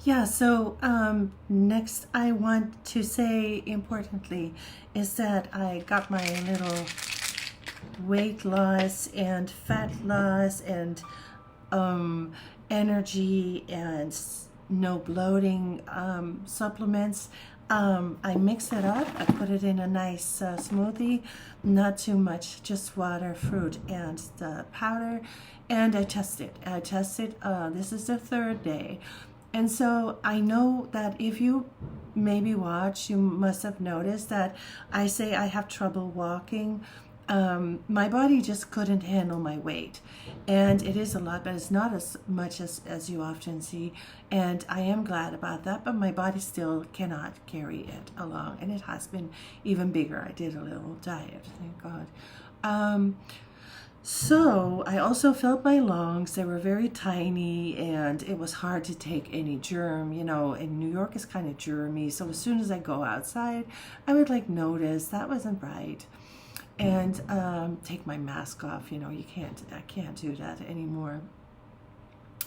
Yeah, so next I want to say importantly is that I got my little weight loss and fat loss and um, energy and no bloating supplements. I mix it up. I put it in a nice smoothie, not too much, just water, fruit, and the powder. And I test it. I test it. This is the third day. And so I know that if you maybe watch, you must have noticed that I say I have trouble walking. My body just couldn't handle my weight. And it is a lot, but it's not as much as you often see. And I am glad about that, but my body still cannot carry it along. And it has been even bigger. I did a little diet, thank God. So I also felt my lungs. They were very tiny and it was hard to take any germ. You know, in New York is kind of germy. So as soon as I go outside, I would like notice that wasn't right. And take my mask off. You know, I can't do that anymore.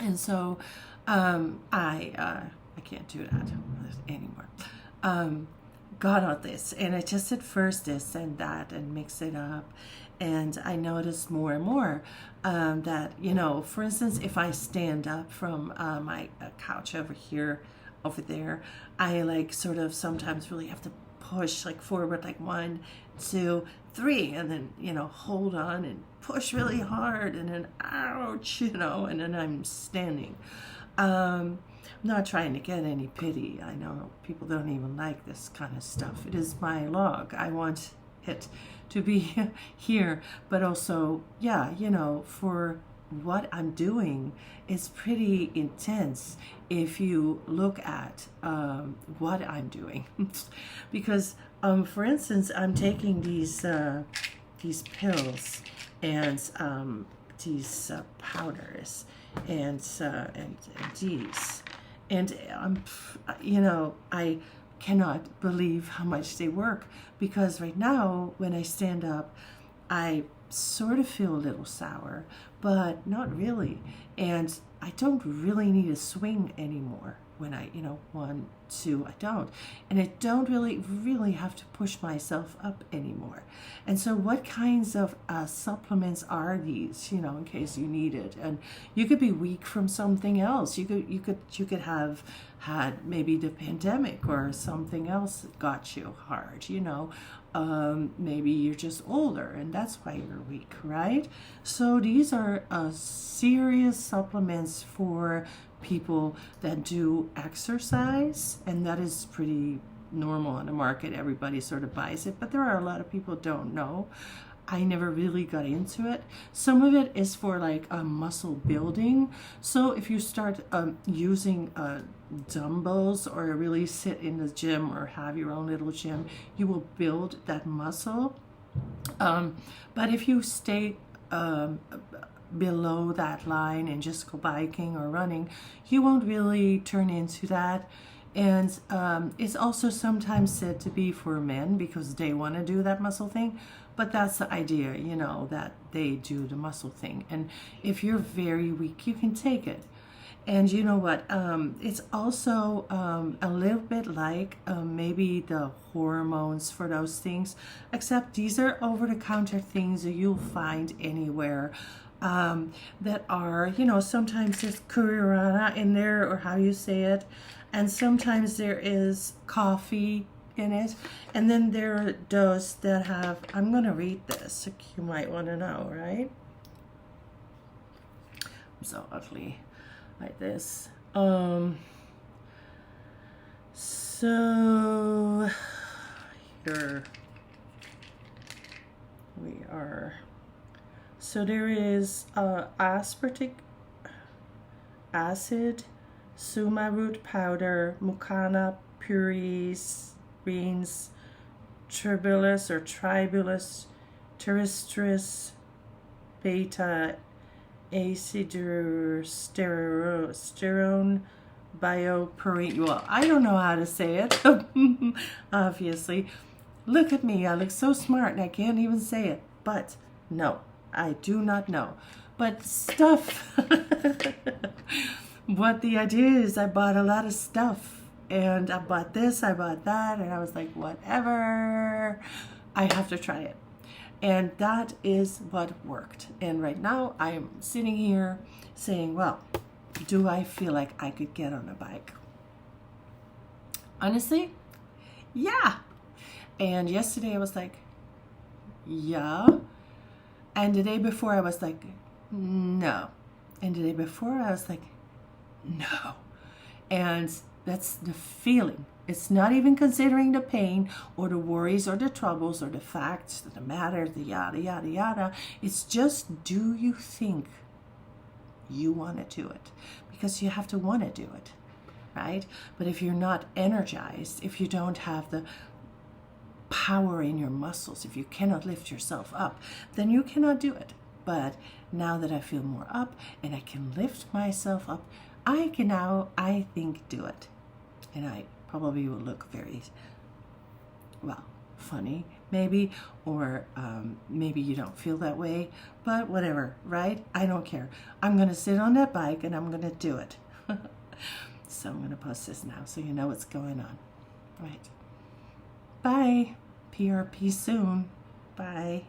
And so I can't do that anymore. Got all this, and I tested first this and that and mix it up. And I noticed more and more that, you know, for instance, if I stand up from my couch over there, I like sort of sometimes really have to push like forward, like 1, 2, 3, and then, you know, hold on and push really hard, and then ouch, you know, and then I'm standing. I'm not trying to get any pity. I know people don't even like this kind of stuff. It is my log. I want it to be here, but also, yeah, you know, for what I'm doing is pretty intense if you look at what I'm doing. Because, for instance, I'm taking these pills and these powders and these. And, you know, I cannot believe how much they work, because right now when I stand up, I sort of feel a little sour, but not really. And I don't really need a swing anymore when I, you know, 1, 2, I don't. And I don't really have to push myself up anymore. And so what kinds of supplements are these, you know, in case you need it? And you could be weak from something else. You could have had maybe the pandemic or something else that got you hard, you know. Maybe you're just older and that's why you're weak, right? So these are serious supplements for people that do exercise, and that is pretty normal in the market. Everybody sort of buys it, but there are a lot of people who don't know. I never really got into it. Some of it is for like muscle building. So if you start using dumbbells or really sit in the gym or have your own little gym, you will build that muscle. But if you stay below that line and just go biking or running, you won't really turn into that. And it's also sometimes said to be for men because they want to do that muscle thing. But that's the idea, you know, that they do the muscle thing. And if you're very weak, you can take it. And you know what? It's also a little bit like maybe the hormones for those things, except these are over-the-counter things that you'll find anywhere. That are, you know, sometimes there's guarana in there, or how you say it, and sometimes there is coffee in it, and then there are those that have, I'm going to read this, you might want to know, right? I'm so ugly like this. So here we are. So there is aspartic acid, suma root powder, mucuna puris, beans, tribulus, terrestris, beta, acidosterone, bioperine. Well, I don't know how to say it, obviously. Look at me, I look so smart and I can't even say it, but no. I do not know, but stuff But the idea is I bought a lot of stuff, and I bought this, I bought that, and I was like, whatever, I have to try it. And that is what worked. And right now I'm sitting here saying, well, do I feel like I could get on a bike? Honestly, yeah. And yesterday I was like, yeah. And the day before I was like, no. And the day before I was like, no. And that's the feeling. It's not even considering the pain or the worries or the troubles or the facts, the matter, the yada, yada, yada. It's just, do you think you want to do it? Because you have to want to do it, right? But if you're not energized, if you don't have the power in your muscles, if you cannot lift yourself up, then you cannot do it. But now that I feel more up and I can lift myself up, I can now, I think, do it. And I probably will look very, well, funny maybe, or maybe you don't feel that way, but whatever, right? I don't care. I'm going to sit on that bike and I'm going to do it. So I'm going to post this now so you know what's going on. Right. Bye. PRP soon. Bye.